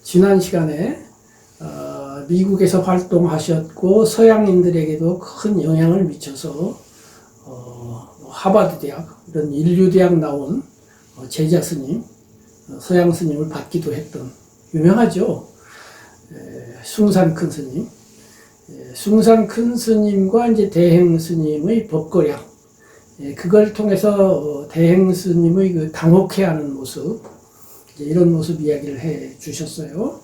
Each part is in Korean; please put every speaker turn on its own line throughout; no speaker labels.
지난 시간에 미국에서 활동하셨고 서양인들에게도 큰 영향을 미쳐서 하버드 대학 이런 인류 대학 나온 제자 스님, 서양 스님을 받기도 했던 유명하죠. 숭산 큰 스님, 숭산 큰 스님과 이제 대행 스님의 법거량, 그걸 통해서 대행 스님의 그 당혹해하는 모습, 이런 모습 이야기를 해 주셨어요.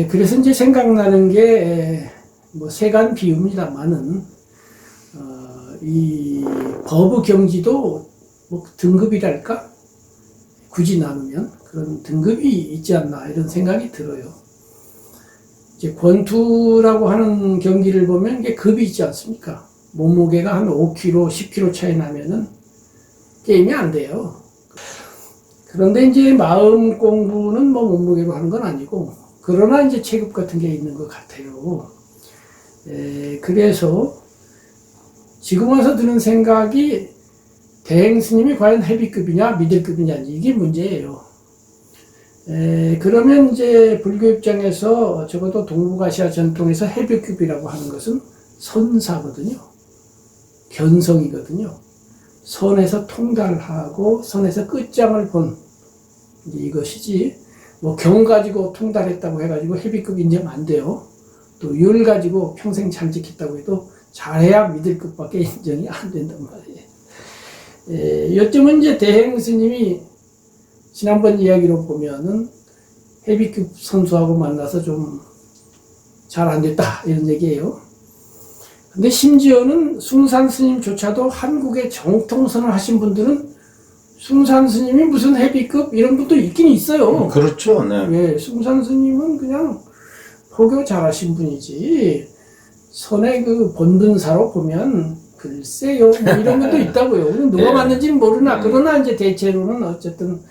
그래서 이제 생각나는 게 뭐 세간 비유입니다만은 이 법의 경지도 뭐 등급이랄까, 굳이 나누면 그런 등급이 있지 않나 이런 생각이 들어요. 이제 권투라고 하는 경기를 보면 이게 급이 있지 않습니까? 몸무게가 한 5kg, 10kg 차이 나면은 게임이 안 돼요. 그런데 이제 마음 공부는 뭐 몸무게로 하는 건 아니고, 그러나 이제 체급 같은 게 있는 것 같아요. 그래서 지금 와서 드는 생각이 대행 스님이 과연 헤비급이냐 미들급이냐 이게 문제예요. 그러면 이제 불교 입장에서 적어도 동북아시아 전통에서 헤비급이라고 하는 것은 선사거든요. 견성이거든요. 선에서 통달하고 선에서 끝장을 본 이것이지, 뭐 경 가지고 통달했다고 해가지고 헤비급 인정 안 돼요. 또 율 가지고 평생 잘 지켰다고 해도 잘해야 미들급밖에 인정이 안 된단 말이에요. 요즘은 이제 대행 스님이 지난번 이야기로 보면은 헤비급 선수하고 만나서 좀 잘 안 됐다 이런 얘기예요. 근데 심지어는 숭산 스님조차도 한국에 정통선을 하신 분들은 숭산 스님이 무슨 헤비급 이런 분도 있긴 있어요.
그렇죠. 네.
예, 숭산 스님은 그냥 포교 잘하신 분이지, 선의 그 본분사로 보면 글쎄요 뭐 이런 것도 있다고요. 누가
예.
맞는지는 모르나. 그러나 이제 대체로는 어쨌든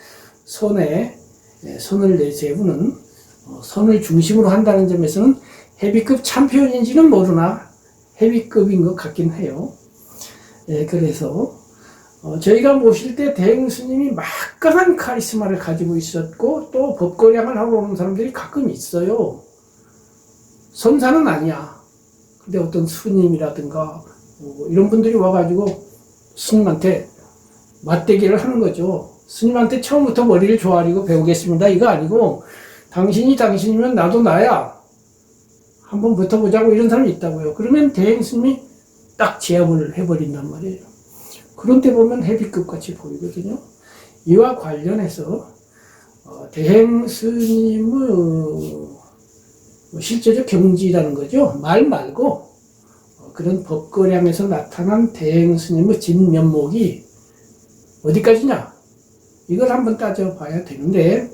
선을 내세우는, 선을 중심으로 한다는 점에서는 헤비급 챔피언인지는 모르나 헤비급인 것 같긴 해요. 그래서 저희가 모실 때 대행 스님이 막강한 카리스마를 가지고 있었고, 또 법거량을 하러 오는 사람들이 가끔 있어요. 선사는 아니야. 근데 어떤 스님이라든가 이런 분들이 와가지고 스님한테 맞대기를 하는 거죠. 스님한테 처음부터 머리를 조아리고 배우겠습니다 이거 아니고, 당신이 당신이면 나도 나야, 한번 붙어보자고, 이런 사람이 있다고요. 그러면 대행 스님이 딱 제압을 해버린단 말이에요. 그런 때 보면 헤비급 같이 보이거든요. 이와 관련해서 대행 스님의 실제적 경지라는 거죠. 말 말고 그런 법거량에서 나타난 대행 스님의 진면목이 어디까지냐, 이걸 한번 따져봐야 되는데,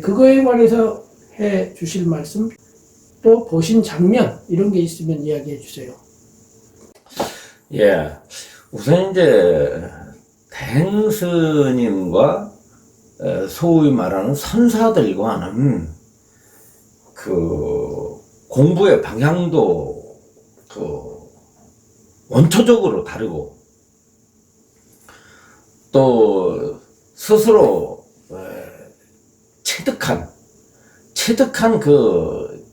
그거에 관해서 해 주실 말씀, 또 보신 장면 이런 게 있으면 이야기해 주세요.
예. 우선 이제 대행 스님과 소위 말하는 선사들과는 그 공부의 방향도 그 원초적으로 다르고, 또 스스로 체득한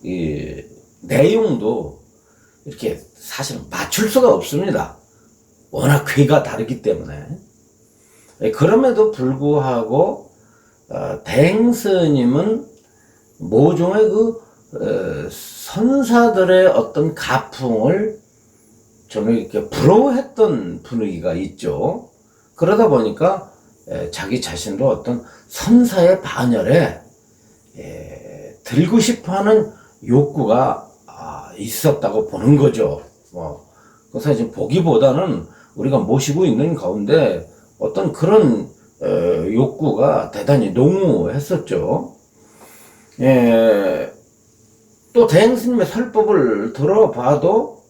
이 내용도 이렇게 사실 맞출 수가 없습니다. 워낙 궤가 다르기 때문에. 그럼에도 불구하고 대행 스님은 모종의 선사들의 어떤 가풍을 좀 이렇게 부러워했던 분위기가 있죠. 그러다 보니까 자기 자신도 어떤 선사의 반열에 들고 싶어하는 욕구가 있었다고 보는 거죠. 그래서 지금 보기보다는 우리가 모시고 있는 가운데 어떤 그런 욕구가 대단히 농후했었죠. 또 대행 스님의 설법을 들어봐도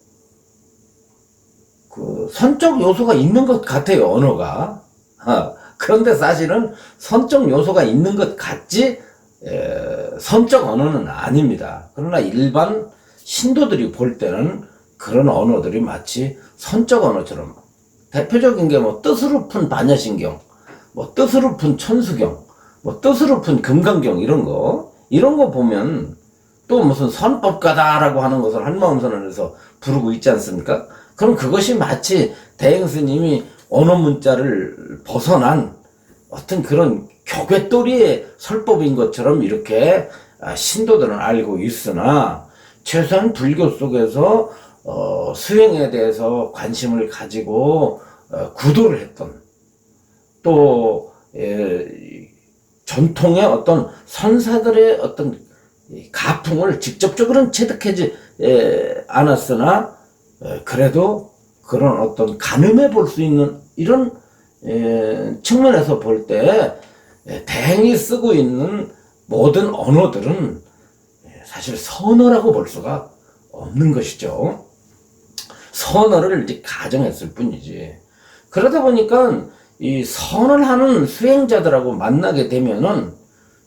그 선적 요소가 있는 것 같아요, 언어가. 그런데 사실은 선적 요소가 있는 것 같지 선적 언어는 아닙니다. 그러나 일반 신도들이 볼 때는 그런 언어들이 마치 선적 언어처럼, 대표적인 게 뭐 뜻으로 푼 반야신경, 뭐 뜻으로 푼 천수경, 뭐 뜻으로 푼 금강경, 이런 거, 이런 거 보면 또 무슨 선법가다라고 하는 것을 한마음선언에서 부르고 있지 않습니까? 그럼 그것이 마치 대행스님이 언어 문자를 벗어난 어떤 그런 교괴돌이의 설법인 것처럼 이렇게 신도들은 알고 있으나, 최소한 불교 속에서 수행에 대해서 관심을 가지고 구도를 했던, 또 전통의 어떤 선사들의 어떤 가풍을 직접적으로는 체득하지 않았으나, 그래도 그런 어떤 가늠해 볼 수 있는 이런 측면에서 볼 때 대행이 쓰고 있는 모든 언어들은 사실 선어라고 볼 수가 없는 것이죠. 선어를 이제 가정했을 뿐이지. 그러다 보니까 이 선을 하는 수행자들하고 만나게 되면은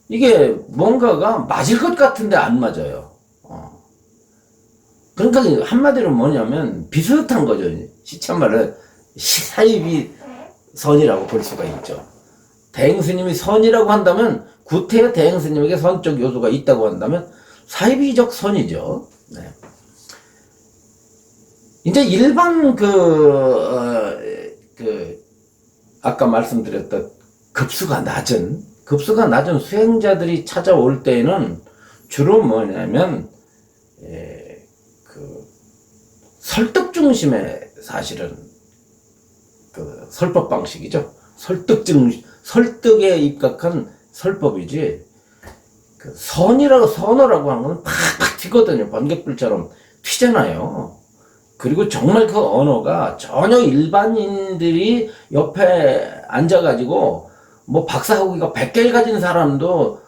이게 뭔가가 맞을 것 같은데 안 맞아요. 그러니까 한마디로 뭐냐면 비슷한 거죠. 시참말로 사입이 선이라고 볼 수가 있죠. 대행스님이 선이라고 한다면, 구태여 대행스님에게 선적 요소가 있다고 한다면 사이비적 선이죠. 네. 이제 일반 아까 말씀드렸던 급수가 낮은 수행자들이 찾아올 때에는 주로 뭐냐면 설득 중심의 사실은 설법 방식이죠. 설득에 입각한 설법이지, 선어라고 하는 건 팍팍 튀거든요. 번개불처럼 튀잖아요. 그리고 정말 그 언어가 전혀 일반인들이 옆에 앉아가지고 뭐 박사학위가 100개를 가진 사람도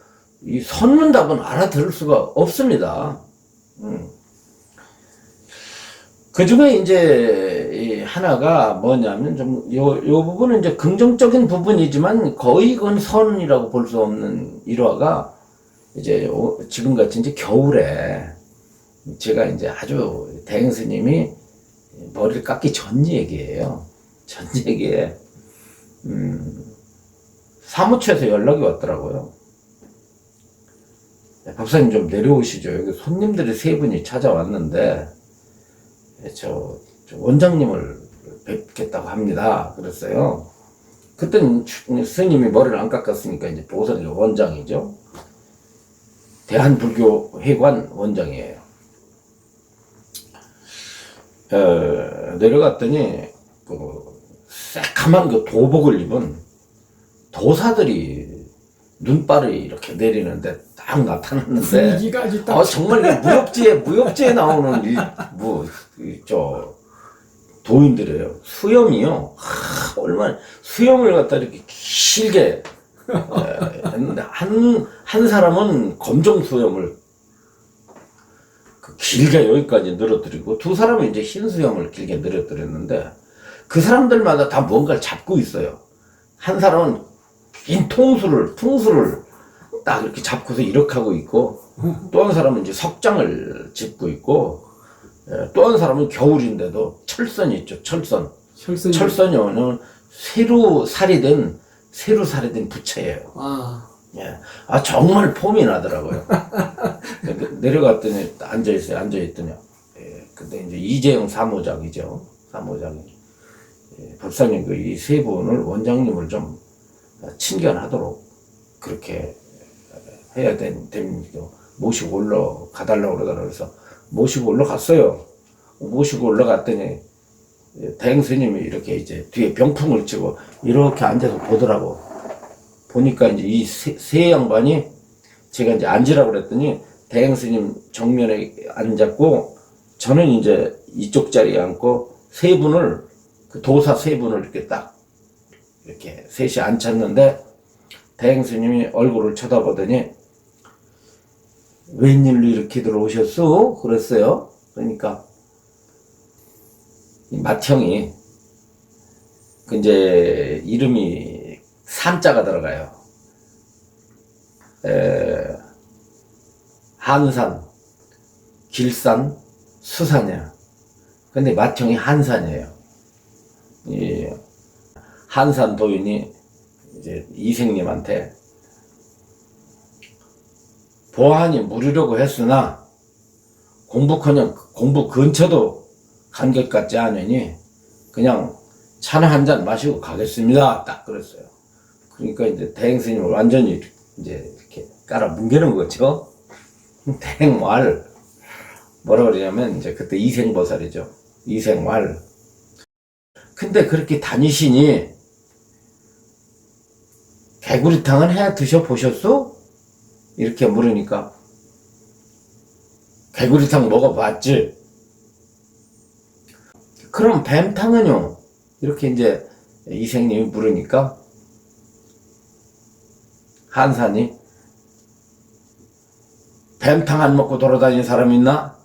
이 선문답은 알아들을 수가 없습니다. 그 중에 이제 이 하나가 뭐냐면 요 부분은 이제 긍정적인 부분이지만 거의 그건 선이라고 볼 수 없는 일화가, 이제 지금같이 이제 겨울에 제가 이제 아주 대행스님이 머리를 깎기 전 얘기예요. 전 얘기에 사무처에서 연락이 왔더라고요. 박사님 좀 내려오시죠. 여기 손님들이 3분이 찾아왔는데 저 원장님을 뵙겠다고 합니다. 그랬어요. 그때는 스님이 머리를 안 깎았으니까 이제 보선이 원장이죠. 대한불교회관 원장이에요. 내려갔더니 새카만 도복을 입은 도사들이 눈발이 이렇게 내리는데 딱 나타났는데,
분위기가 아주 딱
정말 무협지에 나오는 도인들이에요. 수염이요. 얼마나 수염을 갖다 이렇게 길게 했는데, 한 사람은 검정 수염을 길게 여기까지 늘어뜨리고, 두 사람은 이제 흰 수염을 길게 늘어뜨렸는데, 그 사람들마다 다 뭔가를 잡고 있어요. 한 사람은 긴 풍수를 딱 이렇게 잡고서 이렇게 하고 있고, 또 한 사람은 이제 석장을 짚고 있고, 또 한 사람은 겨울인데도 철선이 있죠. 철선이 오는 새로 살이 된 부채예요. 예. 정말 폼이 나더라고요. 내려갔더니 앉아있더니, 근데 이제 이재영 사무장이죠. 법사님 이 3분을 원장님을 좀 친견하도록 그렇게 해야 됩니다. 모시고 올라가달라고 그러더라고요. 그래서 모시고 올라갔어요. 모시고 올라갔더니 대행스님이 이렇게 이제 뒤에 병풍을 치고 이렇게 앉아서 보더라고. 보니까 이제 이 세 양반이, 제가 이제 앉으라고 그랬더니 대행스님 정면에 앉았고, 저는 이제 이쪽 자리에 앉고, 도사 3분을 이렇게 딱 이렇게 셋이 앉혔는데, 대행스님이 얼굴을 쳐다보더니 웬일로 이렇게 들어오셨어? 그랬어요. 그러니까 이 맏형이 이제 이름이 산자가 들어가요. 한산, 길산, 수산이야. 근데 맏형이 한산이에요. 이 한산 도인이 이제 이생님한테 보안이 물으려고 했으나 공부커녕 공부 근처도 간 것 같지 않으니 그냥 차나 한 잔 마시고 가겠습니다. 딱 그랬어요. 그러니까 이제 대행 스님을 완전히 이제 이렇게 깔아 뭉개는 거죠. 대행왈. 뭐라 그러냐면 이제 그때 이생보살이죠. 이생왈. 근데 그렇게 다니시니 개구리탕은 해 드셔보셨어? 이렇게 물으니까 개구리탕 먹어봤지? 그럼 뱀탕은요? 이렇게 이제 이생님이 물으니까 한산이 뱀탕 안 먹고 돌아다니는 사람 있나?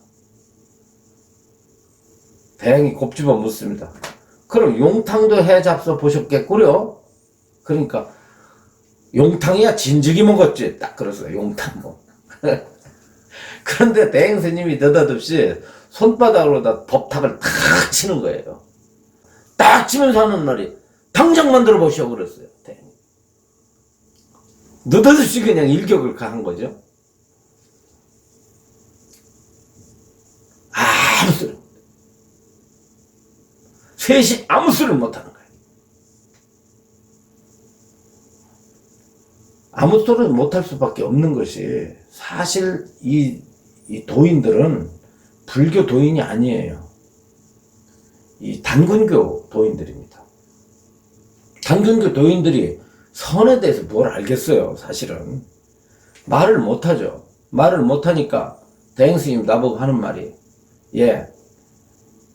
대행이 곱집어 묻습니다. 그럼 용탕도 해 잡숴 보셨겠구려? 그러니까 용탕이야 진즉이 먹었지. 딱 그랬어요. 용탕 뭐. 그런데 대행 스님이 느닷없이 손바닥으로 다 법탁을 탁 치는 거예요. 딱 치면서 하는 말이 당장 만들어 보시오 그랬어요. 대행이. 느닷없이 그냥 일격을 한 거죠. 아무 소리. 셋이 아무 소리를 못하는 거예요. 아무 소리를 못할 수밖에 없는 것이 사실 이 도인들은 불교 도인이 아니에요. 이 단군교 도인들입니다. 단군교 도인들이 선에 대해서 뭘 알겠어요. 사실은 말을 못하죠. 말을 못하니까 대행스님 나보고 하는 말이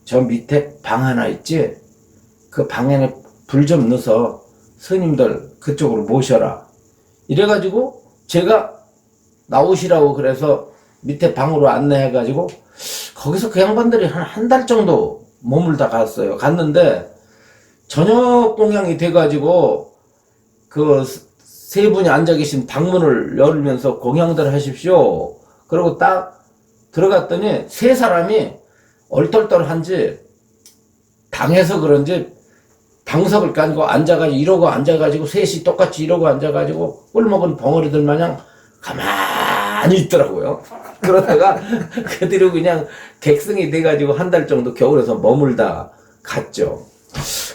저 밑에 방 하나 있지? 그 방에 불 좀 넣어서 스님들 그쪽으로 모셔라. 이래가지고 제가 나오시라고 그래서 밑에 방으로 안내해가지고 거기서 그 양반들이 한 달 정도 머물다 갔어요. 갔는데 저녁 공양이 돼가지고 그 세 분이 앉아 계신 방문을 열면서 공양들 하십시오. 그리고 딱 들어갔더니 세 사람이 얼떨떨한지 당해서 그런지 방석을 가지고 앉아가지고 이러고 앉아가지고 셋이 똑같이 이러고 앉아가지고 꿀먹은 벙어리들 마냥 가만히 있더라고요. 그러다가 그대로 그냥 객승이 돼가지고 한 달 정도 겨울에서 머물다 갔죠.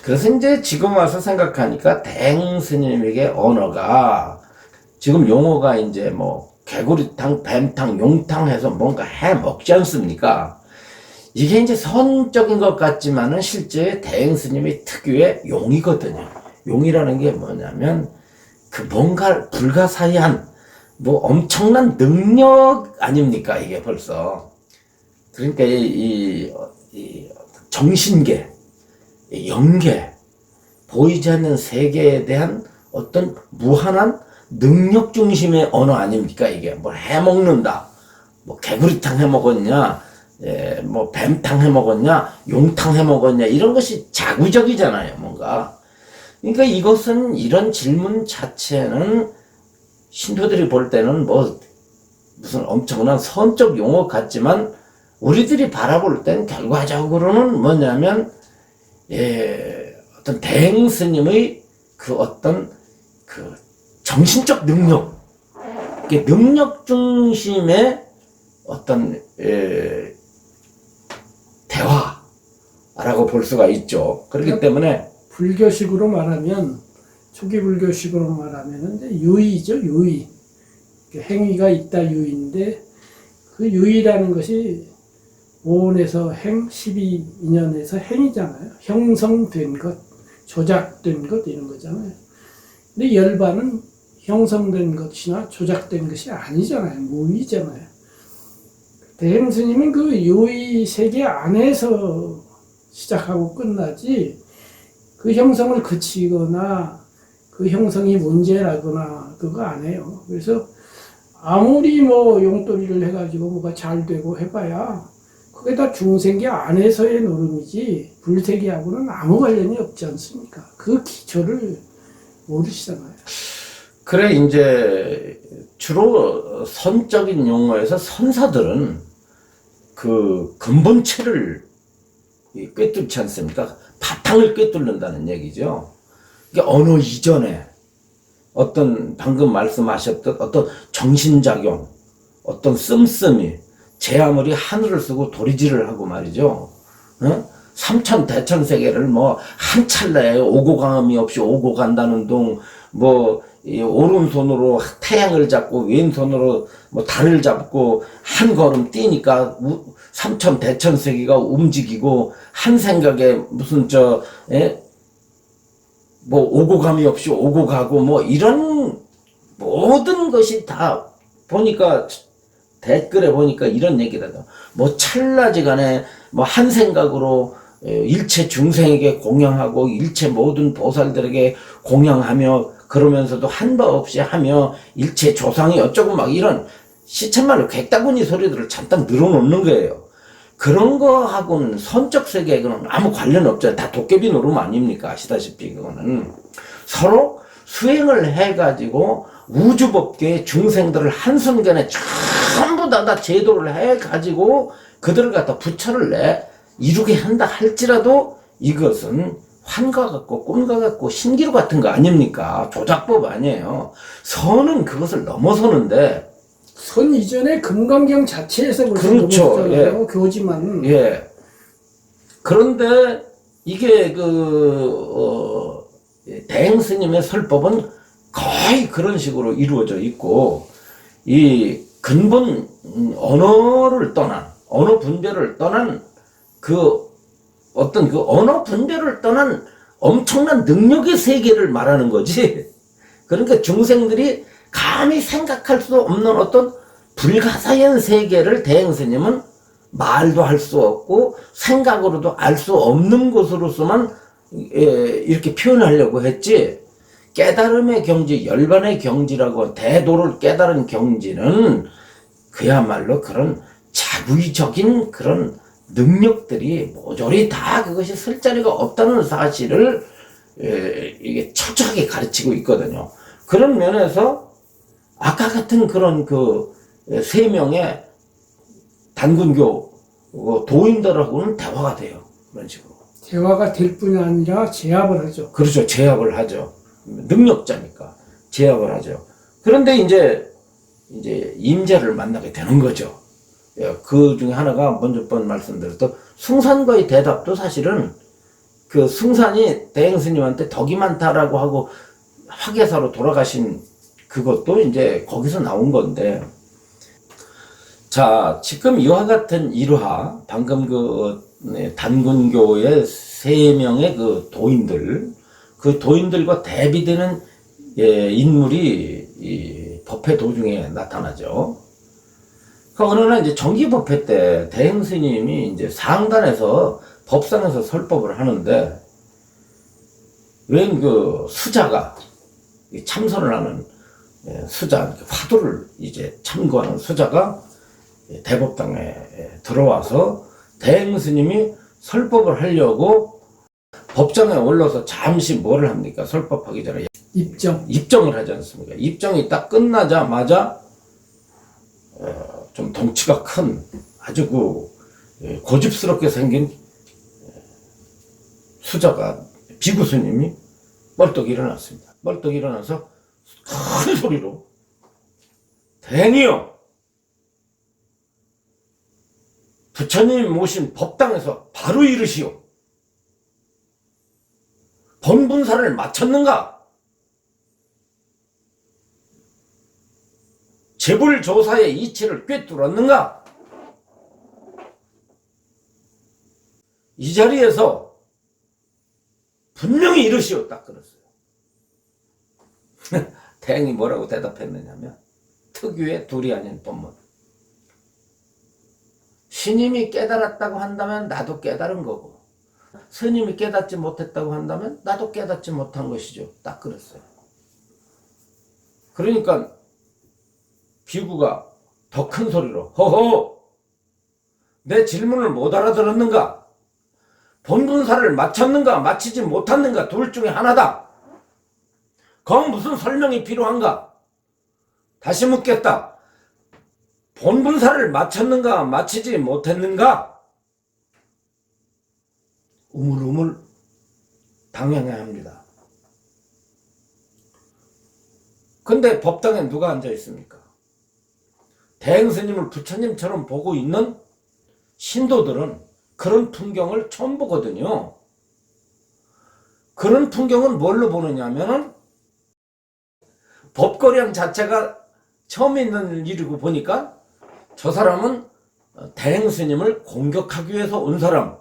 그래서 이제 지금 와서 생각하니까 대행 스님에게 언어가 지금 용어가 이제 뭐 개구리탕, 뱀탕, 용탕 해서 뭔가 해 먹지 않습니까? 이게 이제 선적인 것 같지만은 실제 대행 스님의 특유의 용이거든요. 용이라는 게 뭐냐면 그 뭔가 불가사의한 뭐 엄청난 능력 아닙니까? 이게 벌써. 그러니까 이 정신계, 영계, 보이지 않는 세계에 대한 어떤 무한한 능력 중심의 언어 아닙니까? 이게 뭘 해먹는다. 뭐 개구리탕 해먹었냐? 뭐 뱀탕 해먹었냐? 용탕 해먹었냐? 이런 것이 자구적이잖아요. 뭔가. 그러니까 이것은 이런 질문 자체는 신도들이 볼 때는 뭐 무슨 엄청난 선적 용어 같지만 우리들이 바라볼 땐 결과적으로는 뭐냐면 어떤 대행 스님의 그 어떤 그 정신적 능력, 능력 중심의 어떤 대화라고 볼 수가 있죠. 그렇기 때문에
불교식으로 말하면 초기 불교식으로 말하면 이제 유의죠. 유의. 행위가 있다 유의인데 그 유의라는 것이 오온에서 행, 12인연에서 행이잖아요. 형성된 것, 조작된 것 이런 거잖아요. 근데 열반은 형성된 것이나 조작된 것이 아니잖아요. 무의잖아요. 대행 스님은 그 유의 세계 안에서 시작하고 끝나지 그 형성을 그치거나 그 형성이 문제라거나 그거 안 해요. 그래서 아무리 뭐 용돌이를 해가지고 뭐가 잘 되고 해봐야 그게 다 중생계 안에서의 노름이지 불세계하고는 아무 관련이 없지 않습니까? 그 기초를 모르시잖아요.
그래 이제 주로 선적인 용어에서 선사들은 그 근본체를 꿰뚫지 않습니까? 바탕을 꿰뚫는다는 얘기죠. 이게 언어 이전에 어떤 방금 말씀하셨던 어떤 정신작용, 어떤 씀씀이 제 아무리 하늘을 쓰고 도리지를 하고 말이죠. 어? 삼천 대천세계를 뭐 한 찰나에 오고 감이 없이 오고 간다는 둥, 뭐 이 오른손으로 태양을 잡고 왼손으로 뭐 달을 잡고 한 걸음 뛰니까 삼천 대천세계가 움직이고 한 생각에 무슨 뭐 오고 감이 없이 오고 가고 뭐 이런 모든 것이 다 보니까 댓글에 보니까 이런 얘기다. 뭐 찰나지간에 뭐 한 생각으로 일체 중생에게 공양하고 일체 모든 보살들에게 공양하며 그러면서도 한 바 없이 하며 일체 조상이 어쩌고 막 이런 시쳇말로 객다구니 소리들을 잠깐 늘어놓는 거예요. 그런 거하고는 선적 세계하고는 아무 관련 없잖아요. 다 도깨비 노름 아닙니까? 아시다시피 그거는 서로 수행을 해가지고 우주법계의 중생들을 한순간에 전부 다 제도를 해가지고 그들을 갖다 부처를 이루게 한다 할지라도 이것은 환과 같고 꿈과 같고 신기루 같은 거 아닙니까? 조작법 아니에요. 선은 그것을 넘어서는데
선 이전에 금강경 자체에서 벌써
그렇죠.
넘어섰잖아요.
예.
교지만.
예. 그런데 이게 대행 스님의 설법은 거의 그런 식으로 이루어져 있고, 이 근본 언어를 떠난, 언어 분별을 떠난 어떤 언어 분별을 떠난 엄청난 능력의 세계를 말하는 거지. 그러니까 중생들이 감히 생각할 수 없는 어떤 불가사의한 세계를 대행스님은 말도 할 수 없고 생각으로도 알 수 없는 것으로서만 이렇게 표현하려고 했지. 깨달음의 경지, 열반의 경지라고 대도를 깨달은 경지는 그야말로 그런 자부의적인 그런 능력들이 모조리 다 그것이 쓸 자리가 없다는 사실을 이게 철저하게 가르치고 있거든요. 그런 면에서 아까 같은 그런 세 명의 단군교 도인들하고는 대화가 돼요. 그런 식으로.
대화가 될 뿐이 아니라 제압을 하죠.
그렇죠. 제압을 하죠. 능력자니까 제압을 하죠. 그런데 이제 임자를 만나게 되는 거죠. 그 중에 하나가 먼저 번 말씀드렸던 숭산과의 대답도 사실은 그 숭산이 대행스님한테 덕이 많다라고 하고 화계사로 돌아가신 그것도 이제 거기서 나온 건데, 자, 지금 이와 같은 일화, 방금 단군교의 3명의 그 도인들과 대비되는 인물이 이 법회 도중에 나타나죠. 그 어느 날 이제 정기법회 때 대행스님이 이제 상단에서 법상에서 설법을 하는데, 웬 수자가 참선을 하는 수자, 화두를 이제 참고하는 수자가 대법당에 들어와서 대행스님이 설법을 하려고 법정에 올라서 잠시 뭐를 합니까? 설법하기 전에 입정을 하지 않습니까? 입정이 딱 끝나자마자 좀 덩치가 큰 아주 고집스럽게 생긴 수자가 비구스님이 벌떡 일어났습니다. 벌떡 일어나서 큰 소리로 대행이여, 부처님 모신 법당에서 바로 이르시오. 본분사를 마쳤는가? 재불조사의 이치를 꿰뚫었는가? 이 자리에서 분명히 이르시오. 딱 그랬어요. 대행이 뭐라고 대답했느냐면 특유의 둘이 아닌 법문. 스님이 깨달았다고 한다면 나도 깨달은 거고, 스님이 깨닫지 못했다고 한다면 나도 깨닫지 못한 것이죠. 딱 그랬어요. 그러니까 비구가 더 큰 소리로 허허, 내 질문을 못 알아들었는가? 본분사를 마쳤는가 마치지 못했는가 둘 중에 하나다. 그건 무슨 설명이 필요한가? 다시 묻겠다. 본분사를 마쳤는가 마치지 못했는가? 우물우물 당연해야 합니다. 근데 법당에 누가 앉아 있습니까? 대행스님을 부처님처럼 보고 있는 신도들은 그런 풍경을 처음 보거든요. 그런 풍경은 뭘로 보느냐 하면은 법거량 자체가 처음 있는 일이고 보니까 저 사람은 대행스님을 공격하기 위해서 온 사람,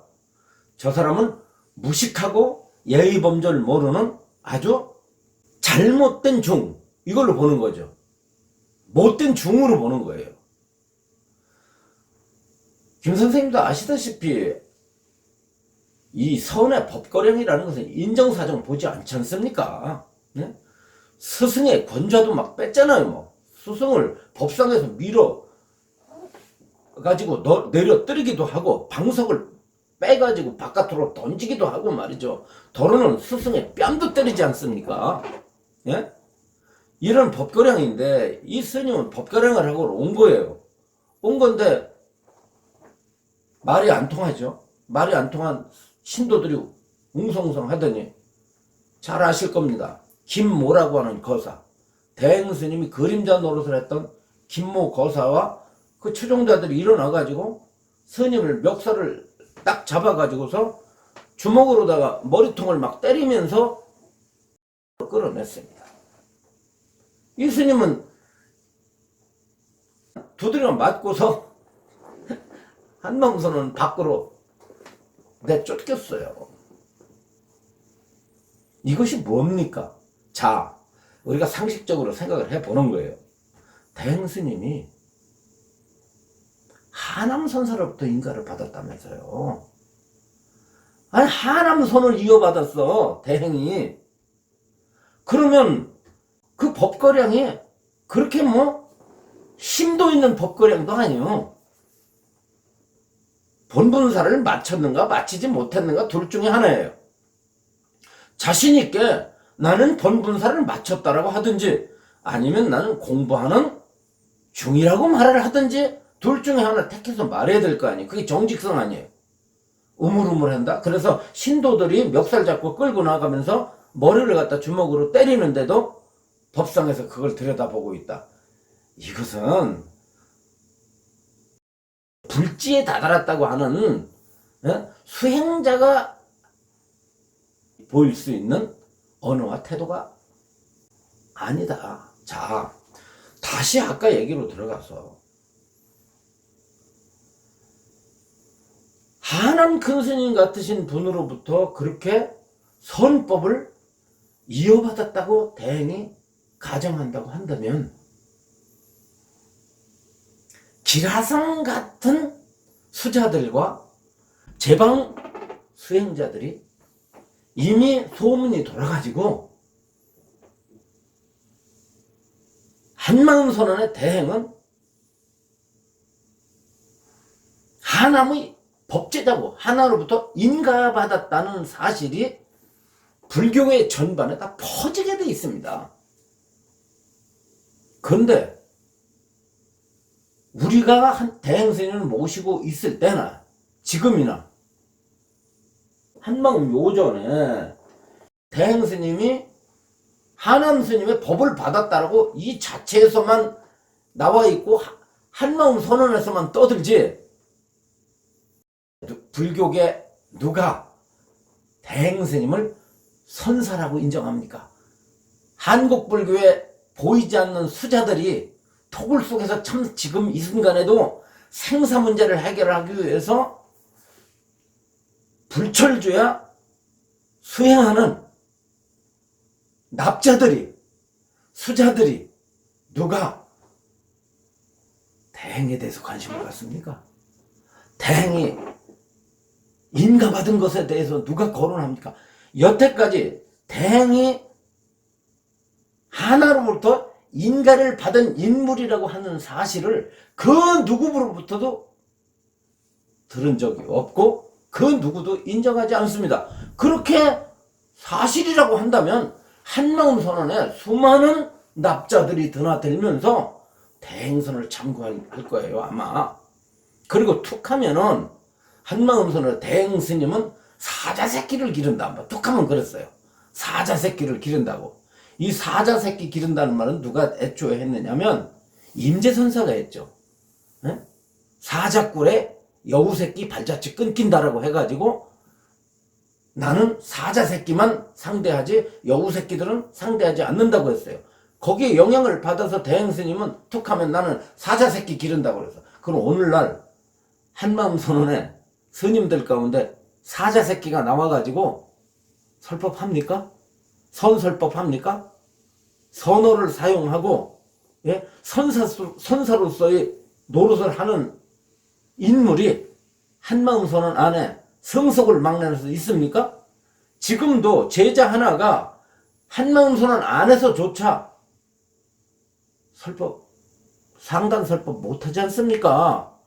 저 사람은 무식하고 예의범절 모르는 아주 잘못된 중, 이걸로 보는 거죠. 못된 중으로 보는 거예요. 김 선생님도 아시다시피 이 서운의 법거량이라는 것은 인정사정 보지 않지 않습니까? 네? 스승의 권좌도 막 뺐잖아요. 뭐. 스승을 법상에서 밀어 가지고 내려뜨리기도 하고 방석을 빼가지고 바깥으로 던지기도 하고 말이죠. 더러는 스승의 뺨도 때리지 않습니까? 예? 이런 법거량인데 이 스님은 법거량을 하고 온 거예요. 온 건데 말이 안 통하죠. 말이 안 통한 신도들이 웅성웅성 하더니 잘 아실 겁니다. 김모라고 하는 거사, 대행스님이 그림자 노릇을 했던 김모 거사와 그 추종자들이 일어나가지고 스님을 멱살을 딱 잡아가지고서 주먹으로다가 머리통을 막 때리면서 끌어냈습니다. 이 스님은 두드려 맞고서 한마음선언 밖으로 내쫓겼어요. 이것이 뭡니까? 자, 우리가 상식적으로 생각을 해보는 거예요. 대행스님이 하남선사로부터 인가를 받았다면서요. 아니, 하남선을 이어받았어, 대행이. 그러면 그 법거량이 그렇게 뭐 심도 있는 법거량도 아니에요. 본분사를 마쳤는가 마치지 못했는가 둘 중에 하나예요. 자신 있게 나는 본분사를 마쳤다라고 하든지 아니면 나는 공부하는 중이라고 말을 하든지 둘 중에 하나 택해서 말해야 될 거 아니에요. 그게 정직성 아니에요. 우물우물한다. 그래서 신도들이 멱살 잡고 끌고 나가면서 머리를 갖다 주먹으로 때리는데도 법상에서 그걸 들여다보고 있다. 이것은 불지에 다다랐다고 하는 수행자가 보일 수 있는 언어와 태도가 아니다. 자, 다시 아까 얘기로 들어가서 하남 큰스님 같으신 분으로부터 그렇게 선법을 이어받았다고 대행이 가정한다고 한다면 기라성 같은 수자들과 제방 수행자들이 이미 소문이 돌아가지고 한마음선언의 대행은 하남의 법제자고 하나로부터 인가받았다는 사실이 불교의 전반에 다 퍼지게 돼 있습니다. 그런데 우리가 한 대행스님을 모시고 있을 때나 지금이나 한마음 요전에 대행스님이 하남스님의 법을 받았다라고 이 자체에서만 나와 있고 한마음 선언에서만 떠들지 불교계 누가 대행스님을 선사라고 인정합니까? 한국 불교에 보이지 않는 수자들이 토굴 속에서 참 지금 이 순간에도 생사 문제를 해결하기 위해서 불철주야 수행하는 납자들이, 수자들이 누가 대행에 대해서 관심을 갖습니까? 대행이 인가받은 것에 대해서 누가 거론합니까? 여태까지 대행이 하나로부터 인가를 받은 인물이라고 하는 사실을 그 누구로부터도 들은 적이 없고 그 누구도 인정하지 않습니다. 그렇게 사실이라고 한다면 한마음 선언에 수많은 납자들이 드나들면서 대행선을 참고할 거예요, 아마. 그리고 툭 하면은 한마음 선언 대행스님은 사자새끼를 기른다. 툭 하면 그랬어요. 사자새끼를 기른다고. 이 사자새끼 기른다는 말은 누가 애초에 했느냐면 임재선사가 했죠. 사자꿀에 여우새끼 발자취 끊긴다라고 해가지고 나는 사자새끼만 상대하지 여우새끼들은 상대하지 않는다고 했어요. 거기에 영향을 받아서 대행스님은 툭하면 나는 사자새끼 기른다고 그랬어. 그럼 오늘날 한마음선언에 스님들 가운데 사자새끼가 나와가지고 설법합니까? 선설법합니까? 선어를 사용하고 선사로서의 노릇을 하는 인물이 한마음선언 안에 성속을 막내낼 수 있습니까? 지금도 제자 하나가 한마음선언 안에서조차 설법, 상단설법 못하지 않습니까?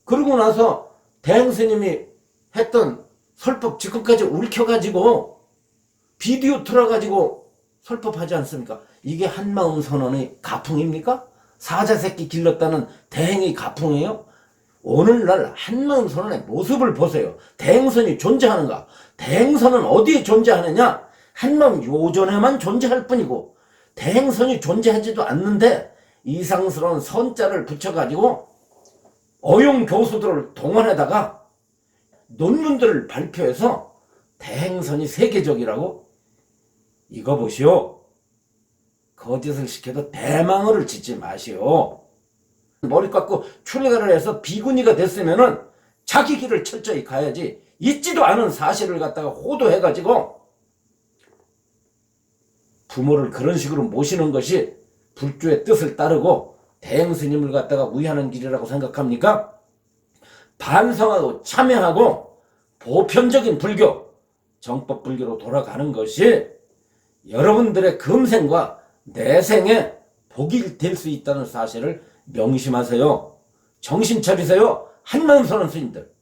그러고 나서 대행스님이 했던 설법 지금까지 얽혀가지고 비디오 틀어가지고 설법하지 않습니까? 이게 한마음선언의 가풍입니까? 사자새끼 길렀다는 대행의 가풍이에요? 오늘날 한마음선언의 모습을 보세요. 대행선이 존재하는가? 대행선은 어디에 존재하느냐? 한마음 요전에만 존재할 뿐이고 대행선이 존재하지도 않는데 이상스러운 선자를 붙여가지고 어용 교수들을 동원해다가 논문들을 발표해서 대행선이 세계적이라고? 이거 보시오. 거짓을 시켜도 대망을 짓지 마시오. 머리 깎고 출가를 해서 비구니가 됐으면은 자기 길을 철저히 가야지 있지도 않은 사실을 갖다가 호도해가지고 부모를 그런 식으로 모시는 것이 불교의 뜻을 따르고 대행스님을 갖다가 위하는 길이라고 생각합니까? 반성하고 참여하고 보편적인 불교, 정법불교로 돌아가는 것이 여러분들의 금생과 내생에 복이 될 수 있다는 사실을 명심하세요. 정신 차리세요. 한마음선언 스님들.